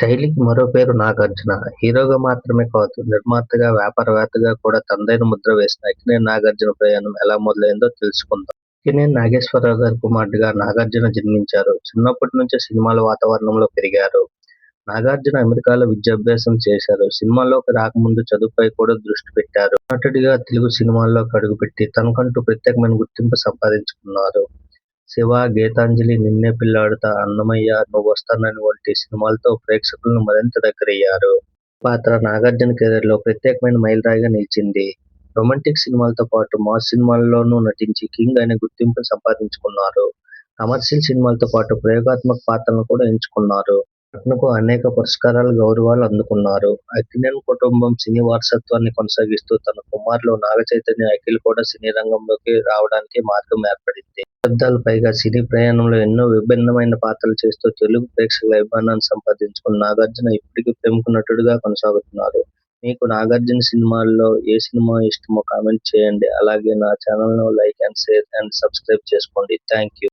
స్టైల్‌కి మరో పేరు నాగార్జున. హీరోగా మాత్రమే కాదు, నిర్మాతగా, వ్యాపారవేత్తగా కూడా తనదైన ముద్ర వేసిన అక్కినేని నాగార్జున ప్రయాణం ఎలా మొదలైందో తెలుసుకుందాం. అక్కినేని నాగేశ్వరరావు గారి కుమారుడిగా నాగార్జున జన్మించారు. చిన్నప్పటి నుంచే సినిమాల వాతావరణంలో పెరిగారు. నాగార్జున అమెరికాలో విద్యాభ్యాసం చేశారు. సినిమాల్లోకి రాకముందు చదువుపై కూడా దృష్టి పెట్టారు. నటుడిగా తెలుగు సినిమాల్లోకి అడుగుపెట్టి తనకంటూ ప్రత్యేకమైన గుర్తింపు సంపాదించుకున్నారు. 'శివ', 'గీతాంజలి', 'నిన్నే పెళ్లాడుతా', 'అన్నమయ్య', 'నువ్వొస్తానని' వంటి సినిమాలతో ప్రేక్షకులను మరింత దగ్గరయ్యారు. ఈ పాత్ర నాగార్జున కెరీర్‌లో ప్రత్యేకమైన మైలురాయిగా నిలిచింది. రొమాంటిక్ సినిమాలతో పాటు మాస్ సినిమాల్లోనూ నటించి 'కింగ్' అనే గుర్తింపును సంపాదించుకున్నారు. కమర్షియల్ సినిమాలతో పాటు ప్రయోగాత్మక పాత్రలను కూడా ఎంచుకున్నారు. నటనకు అనేక పురస్కారాలు, గౌరవాలు అందుకున్నారు. అక్కినేని కుటుంబం సినీ వారసత్వాన్ని కొనసాగిస్తూ తన కుమారులు నాగచైతన్య, అఖిల్ కూడా సినీ రంగంలోకి రావడానికి మార్గం ఏర్పడింది. దశాబ్దాలకు పైగా సినీ ప్రయాణంలో ఎన్నో విభిన్నమైన పాత్రలు చేస్తూ తెలుగు ప్రేక్షకుల అభిమానాన్ని సంపాదించుకున్న నాగార్జున ఇప్పటికీ ప్రముఖ నటుడిగా కొనసాగుతున్నారు. మీకు నాగార్జున సినిమాల్లో ఏ సినిమా ఇష్టమో కామెంట్ చేయండి. అలాగే నా ఛానల్‌ను like and share and subscribe చేసుకోండి. థాంక్యూ.